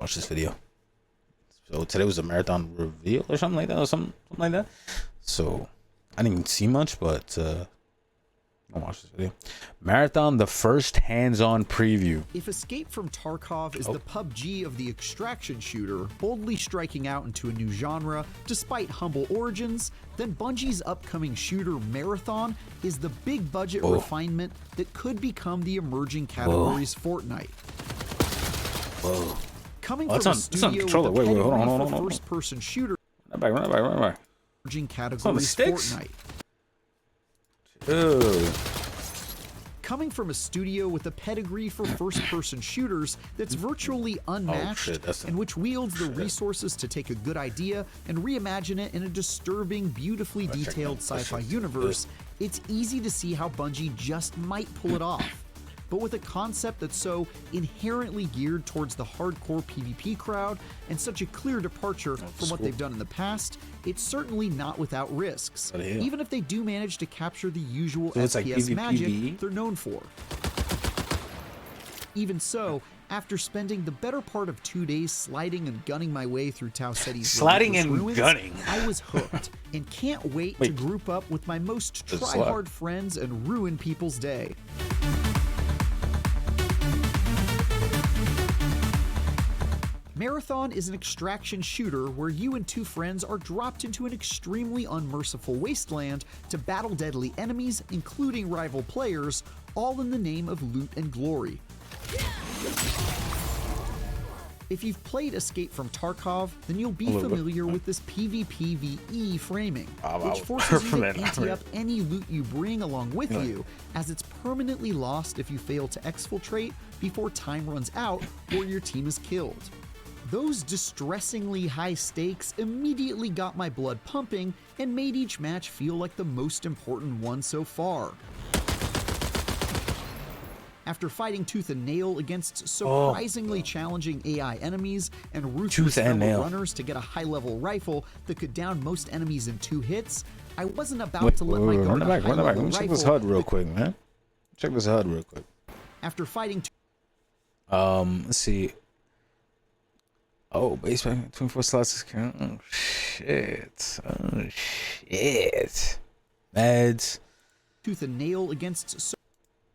watch this video. So today was a marathon reveal or something like that, So I didn't even see much, but I'll watch this video. Marathon, the first hands-on preview. If Escape from Tarkov is the PUBG of the extraction shooter, boldly striking out into a new genre despite humble origins, then Bungie's upcoming shooter Marathon is the big budget refinement that could become the emerging category's Fortnite. Whoa. Coming from a studio with a pedigree for first-person shooter, Run it back. emerging category's Fortnite. Coming from a studio with a pedigree for first-person shooters that's virtually unmatched and which wields the resources to take a good idea and reimagine it in a disturbing, beautifully detailed sci-fi universe, it's easy to see how Bungie just might pull it off. But with a concept that's so inherently geared towards the hardcore PvP crowd and such a clear departure from what they've done in the past, it's certainly not without risks, even if they do manage to capture the usual FPS magic they're known for. Even so, after spending the better part of 2 days sliding and gunning my way through Tau Ceti's ruins, I was hooked and can't wait to group up with my most try-hard friends and ruin people's day. Marathon is an extraction shooter where you and two friends are dropped into an extremely unmerciful wasteland to battle deadly enemies, including rival players, all in the name of loot and glory. If you've played Escape from Tarkov, then you'll be familiar with this PvPvE framing, which forces you to ante up any loot you bring along with you, as it's permanently lost if you fail to exfiltrate before time runs out or your team is killed. Those distressingly high stakes immediately got my blood pumping and made each match feel like the most important one so far. After fighting tooth and nail against surprisingly challenging AI enemies and ruthless fellow runners to get a high-level rifle that could down most enemies in 2 hits, I wasn't about to let my guard run it back. Let me check this HUD real quick, man. Check this HUD real quick. After fighting let's see. Oh, base back 24 slots. Oh shit. Meds. Tooth and nail against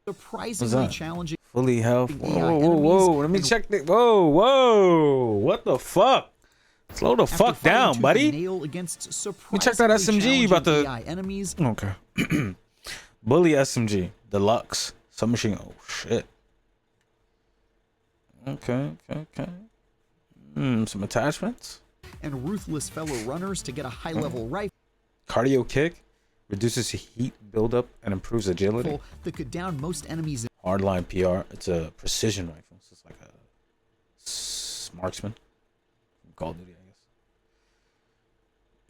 surprisingly challenging fully health. Whoa. Let me check the whoa. What the fuck? Slow the fuck down, buddy. Nail against let me check that SMG you about the enemies. Okay. Bully SMG Deluxe submachine. Oh shit. Okay. Some attachments. And ruthless fellow runners to get a high-level rifle. Cardio kick reduces heat buildup and improves agility. That could down most enemies. Hardline PR. It's a precision rifle. So it's like a marksman. Call of Duty,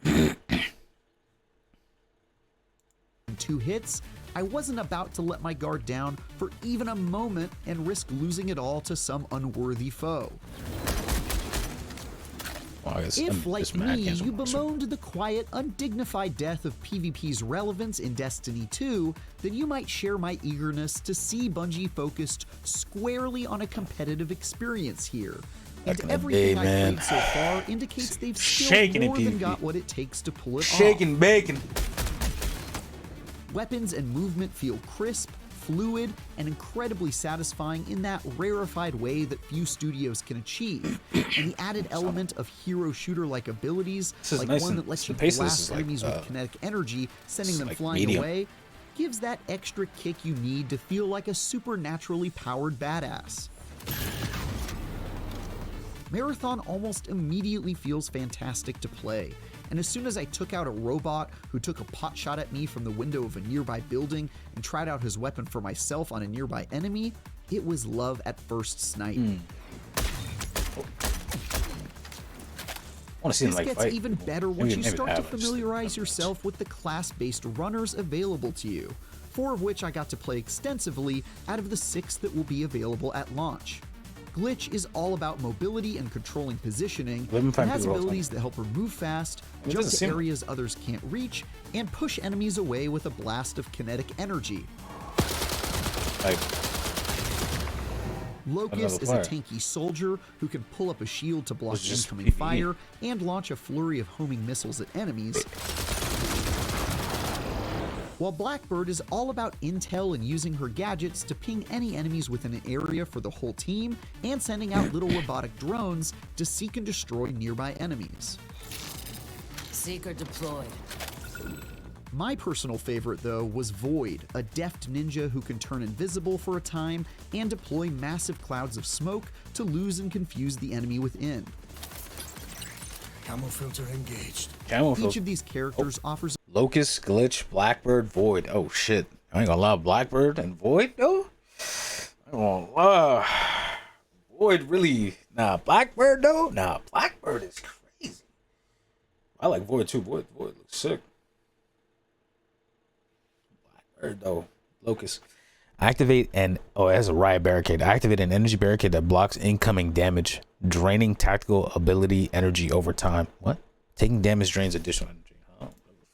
I guess. In 2 hits, I wasn't about to let my guard down for even a moment and risk losing it all to some unworthy foe. Well, if, like me, you bemoaned the quiet, undignified death of PvP's relevance in Destiny 2, then you might share my eagerness to see Bungie focused squarely on a competitive experience here. And everything I've played so far indicates they've still more than got what it takes to pull it off. Bacon. Weapons and movement feel crisp, fluid, and incredibly satisfying in that rarefied way that few studios can achieve. And the added element of hero shooter-like abilities, like one that lets you blast enemies with kinetic energy, sending them flying away, gives that extra kick you need to feel like a supernaturally powered badass. Marathon almost immediately feels fantastic to play, and as soon as I took out a robot who took a pot shot at me from the window of a nearby building and tried out his weapon for myself on a nearby enemy, it was love at first sight. This gets even better once you start to familiarize yourself with the class-based runners available to you, 4 of which I got to play extensively out of the 6 that will be available at launch. Glitch is all about mobility and controlling positioning, and has abilities that help her move fast, jump to areas others can't reach, and push enemies away with a blast of kinetic energy. Locus is a tanky soldier who can pull up a shield to block incoming fire and launch a flurry of homing missiles at enemies. While Blackbird is all about intel and using her gadgets to ping any enemies within an area for the whole team and sending out little robotic drones to seek and destroy nearby enemies. Seeker deployed. My personal favorite, though, was Void, a deft ninja who can turn invisible for a time and deploy massive clouds of smoke to lose and confuse the enemy within. Camo filter engaged. Each of these characters offers Locust, Glitch, Blackbird, Void. Oh shit. I ain't gonna lie, Blackbird and Void though? I ain't gonna lie. Void really Blackbird though? Nah, Blackbird is crazy. I like Void too. Void looks sick. Blackbird though. Locust. Activate and it has a riot barricade. Activate an energy barricade that blocks incoming damage, draining tactical ability energy over time. What? Taking damage drains additional energy. Huh?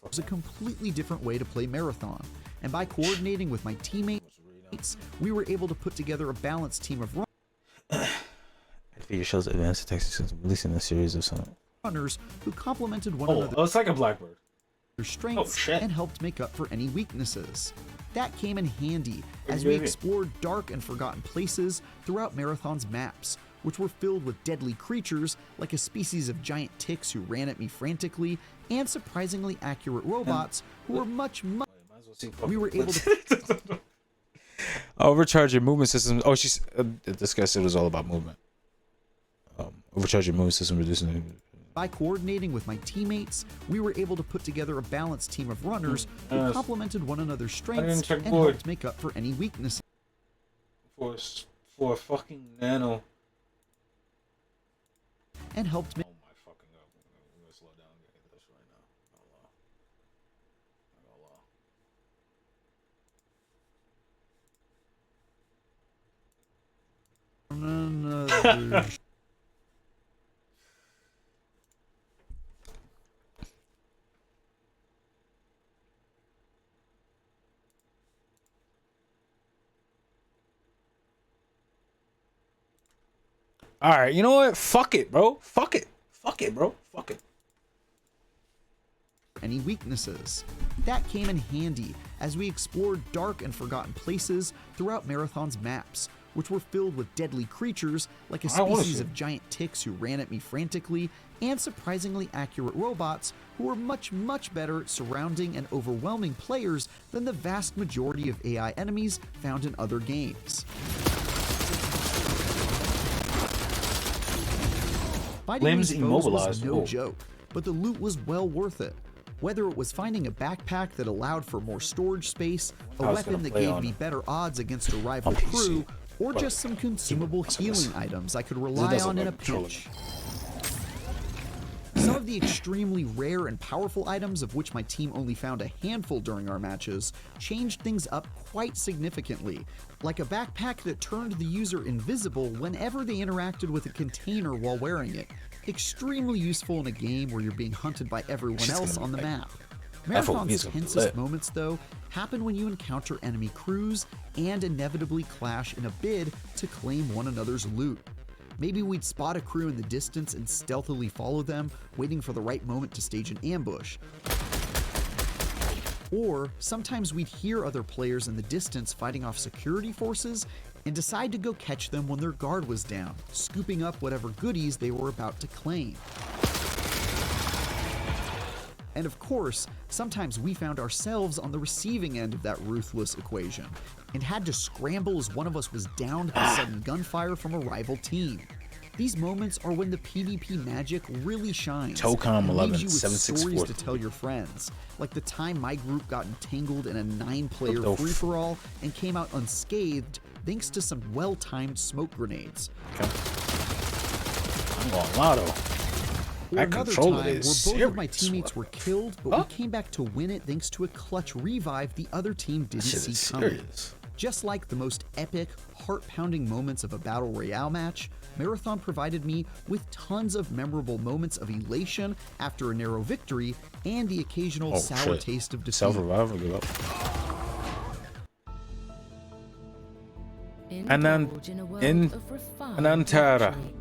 It's a completely different way to play Marathon, and by coordinating with my teammates, we were able to put together a balanced team of Activate shows advanced text since releasing a series of some runners who complemented one another. Oh, it's like a Blackbird. Their strengths and helped make up for any weaknesses. That came in handy as we explored dark and forgotten places throughout Marathon's maps, which were filled with deadly creatures like a species of giant ticks who ran at me frantically and surprisingly accurate robots who were much we were able to overcharge your movement system. Oh, she's this guy said it was all about movement. Overcharge your movement system, reducing. By coordinating with my teammates, we were able to put together a balanced team of runners who complemented one another's strengths and helped make up for any weaknesses. For a fucking nano. And helped make. Oh my fucking god! I'm gonna slow down and get this right now. All right, you know what? Fuck it, bro. Fuck it, bro. Fuck it. Any weaknesses. That came in handy as we explored dark and forgotten places throughout Marathon's maps, which were filled with deadly creatures like a species of giant ticks who ran at me frantically and surprisingly accurate robots who were much better at surrounding and overwhelming players than the vast majority of AI enemies found in other games. Fighting these foes was no joke, but the loot was well worth it. Whether it was finding a backpack that allowed for more storage space, a weapon that gave me better odds against a rival crew, or just some consumable healing items I could rely on in a pinch. Some of the extremely rare and powerful items, of which my team only found a handful during our matches, changed things up quite significantly, like a backpack that turned the user invisible whenever they interacted with a container while wearing it. Extremely useful in a game where you're being hunted by everyone else on the map. Marathon's tensest moments, though, happen when you encounter enemy crews and inevitably clash in a bid to claim one another's loot. Maybe we'd spot a crew in the distance and stealthily follow them, waiting for the right moment to stage an ambush. Or sometimes we'd hear other players in the distance fighting off security forces and decide to go catch them when their guard was down, scooping up whatever goodies they were about to claim. And of course, sometimes we found ourselves on the receiving end of that ruthless equation and had to scramble as one of us was downed by sudden gunfire from a rival team. These moments are when the PvP magic really shines and leaves you with stories to tell your friends, like the time my group got entangled in a 9-player free-for-all and came out unscathed thanks to some well-timed smoke grenades. Okay. I'm going lotto. Or another time where both of my teammates were killed, but we came back to win it thanks to a clutch revive the other team didn't see coming. Just like the most epic, heart-pounding moments of a Battle Royale match, Marathon provided me with tons of memorable moments of elation after a narrow victory and the occasional sour taste of defeat. Self-revive, give up. indulge in a world of refined Anantara. luxury.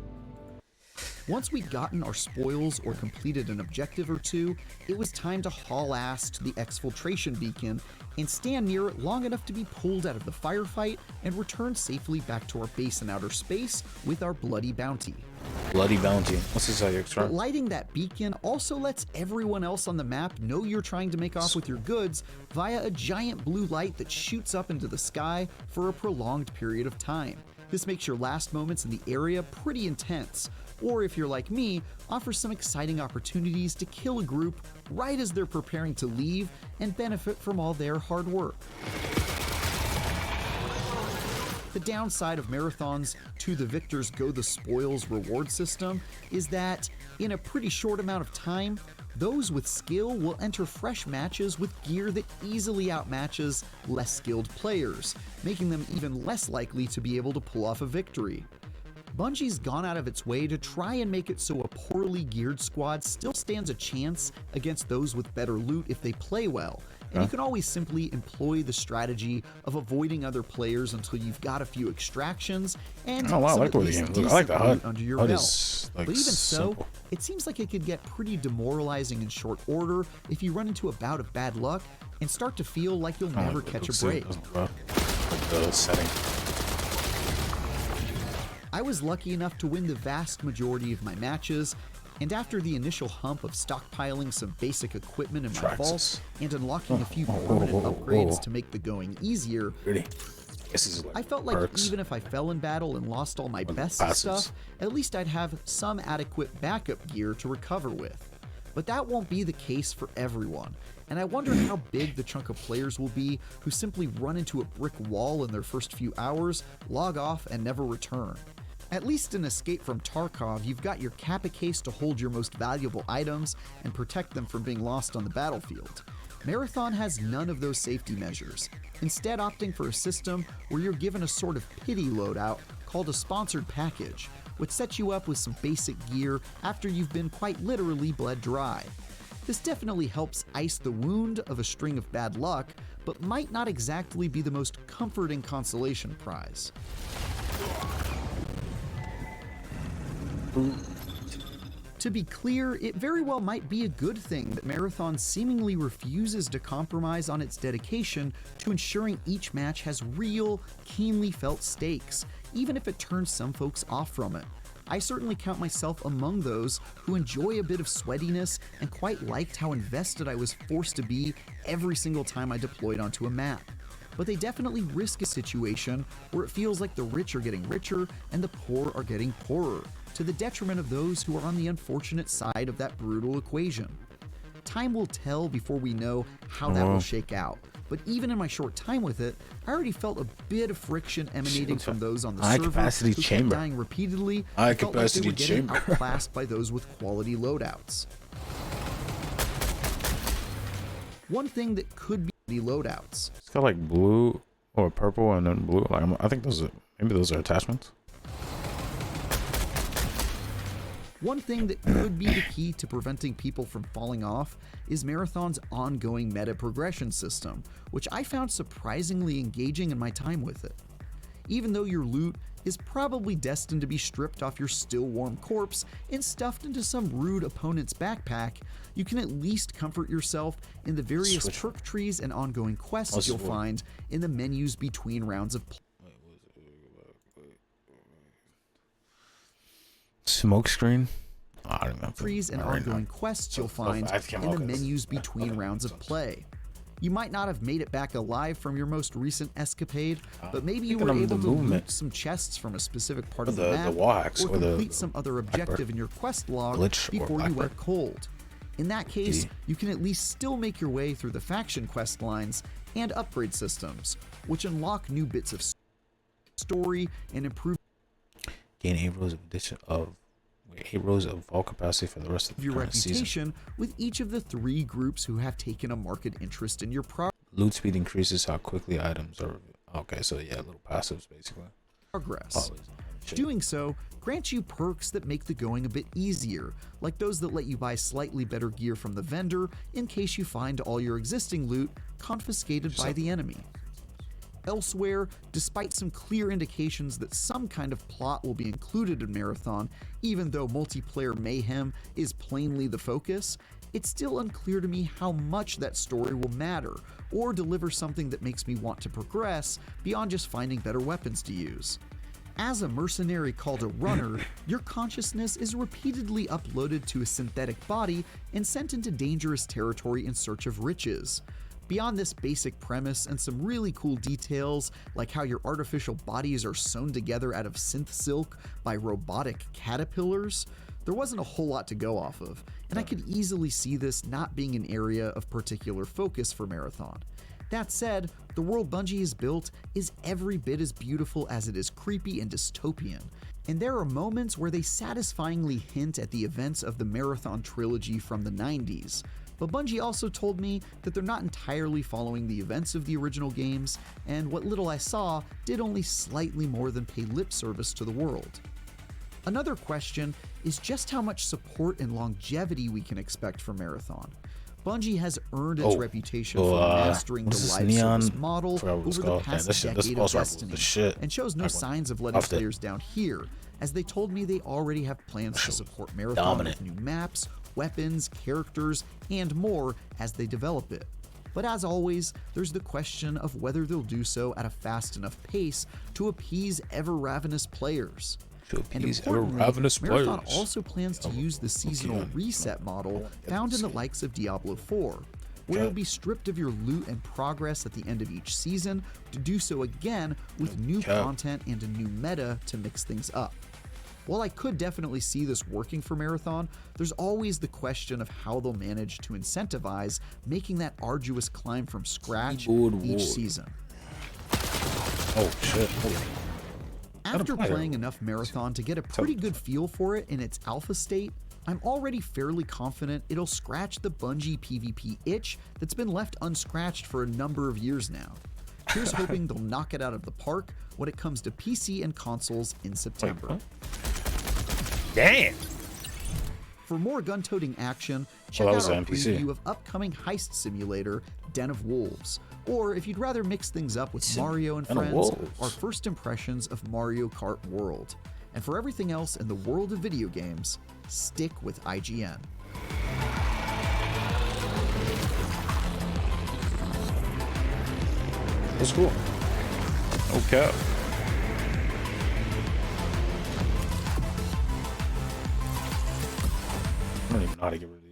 Once we'd gotten our spoils or completed an objective or two, it was time to haul ass to the exfiltration beacon and stand near it long enough to be pulled out of the firefight and return safely back to our base in outer space with our bloody bounty. Bloody bounty. What's this like But extra? lighting that beacon also lets everyone else on the map know you're trying to make off with your goods via a giant blue light that shoots up into the sky for a prolonged period of time. This makes your last moments in the area pretty intense, or if you're like me, offers some exciting opportunities to kill a group right as they're preparing to leave and benefit from all their hard work. The downside of Marathon's To the Victors Go the Spoils reward system is that, in a pretty short amount of time, those with skill will enter fresh matches with gear that easily outmatches less skilled players, making them even less likely to be able to pull off a victory. Bungie's gone out of its way to try and make it so a poorly geared squad still stands a chance against those with better loot if they play well, and you can always simply employ the strategy of avoiding other players until you've got a few extractions and Oh wow, I some like at the way the least game looks. I like the decent HUD. loot under your HUD belt. is like But even simple. so, it seems like it could get pretty demoralizing in short order if you run into a bout of bad luck and start to feel like you'll I don't never like the catch a looks of it, break. doesn't it, bro? Like the setting. I was lucky enough to win the vast majority of my matches, and after the initial hump of stockpiling some basic equipment in my Traxxas. vault and unlocking a few Oh, permanent oh, oh, upgrades oh. to make the going easier, Really? This is like I felt like perks. even if I fell in battle and lost all my best passives. stuff, at least I'd have some adequate backup gear to recover with. But that won't be the case for everyone, and I wonder how big the chunk of players will be who simply run into a brick wall in their first few hours, log off, and never return. At least in Escape from Tarkov, you've got your Kappa case to hold your most valuable items and protect them from being lost on the battlefield. Marathon has none of those safety measures, instead opting for a system where you're given a sort of pity loadout called a sponsored package, which sets you up with some basic gear after you've been quite literally bled dry. This definitely helps ice the wound of a string of bad luck, but might not exactly be the most comforting consolation prize. To be clear, it very well might be a good thing that Marathon seemingly refuses to compromise on its dedication to ensuring each match has real, keenly felt stakes, even if it turns some folks off from it. I certainly count myself among those who enjoy a bit of sweatiness and quite liked how invested I was forced to be every single time I deployed onto a map. But they definitely risk a situation where it feels like the rich are getting richer and the poor are getting poorer, to the detriment of those who are on the unfortunate side of that brutal equation. Time will tell before we know how that will shake out, but even in my short time with it, I already felt a bit of friction emanating from those on the High server capacity who chamber. kept dying repeatedly High and felt like they capacity were getting chamber. outclassed by those with quality loadouts. One thing that could be loadouts. It's got like blue or purple and then blue. Like I think those are maybe those are attachments. One thing that could be the key to preventing people from falling off is Marathon's ongoing meta progression system, which I found surprisingly engaging in my time with it. Even though your loot is probably destined to be stripped off your still warm corpse and stuffed into some rude opponent's backpack, you can at least comfort yourself in the various perk trees and ongoing quests you'll find in the menus between rounds of play. Smoke screen. Oh, I don't remember. Trees and ongoing quests you'll find in the menus between rounds of play. You might not have made it back alive from your most recent escapade, but maybe you were able to loot some chests from a specific part of the map, or complete some other objective in your quest log before you went cold. In that case, you can at least still make your way through the faction quest lines and upgrade systems, which unlock new bits of story and improve Gain 8 rows of addition of 8 rows of vault capacity for the rest of the your current reputation season. with each of the 3 groups who have taken a marked interest in your Loot speed increases how quickly items are. Okay, so yeah, little passives basically. progress. Doing so grants you perks that make the going a bit easier, like those that let you buy slightly better gear from the vendor in case you find all your existing loot confiscated by the enemy. Elsewhere, despite some clear indications that some kind of plot will be included in Marathon, even though multiplayer mayhem is plainly the focus, it's still unclear to me how much that story will matter, or deliver something that makes me want to progress beyond just finding better weapons to use. As a mercenary called a runner, your consciousness is repeatedly uploaded to a synthetic body and sent into dangerous territory in search of riches. Beyond this basic premise and some really cool details, like how your artificial bodies are sewn together out of synth silk by robotic caterpillars, there wasn't a whole lot to go off of, and I could easily see this not being an area of particular focus for Marathon. That said, the world Bungie has built is every bit as beautiful as it is creepy and dystopian, and there are moments where they satisfyingly hint at the events of the Marathon trilogy from the 90s. But Bungie also told me that they're not entirely following the events of the original games, and what little I saw did only slightly more than pay lip service to the world. Another question is just how much support and longevity we can expect from Marathon. Bungie has earned its reputation for mastering the live service model over the past decade of Destiny, and shows no signs of letting players down here, as they told me they already have plans to support Marathon with new maps, weapons, characters, and more as they develop it. But as always, there's the question of whether they'll do so at a fast enough pace to appease ever-ravenous players. And importantly, Marathon also plans to use the seasonal reset model found in the likes of Diablo 4, where you'll be stripped of your loot and progress at the end of each season to do so again with new content and a new meta to mix things up. While I could definitely see this working for Marathon, there's always the question of how they'll manage to incentivize making that arduous climb from scratch each season. Oh shit. After playing enough Marathon to get a pretty good feel for it in its alpha state, I'm already fairly confident it'll scratch the Bungie PvP itch that's been left unscratched for a number of years now. Here's hoping they'll knock it out of the park when it comes to PC and consoles in September. Damn! For more gun-toting action, check out our preview of upcoming heist simulator, Den of Wolves. Or if you'd rather mix things up with Mario and Friends, our first impressions of Mario Kart World. And for everything else in the world of video games, stick with IGN. That's cool. Okay. I don't even know how to get rid of these.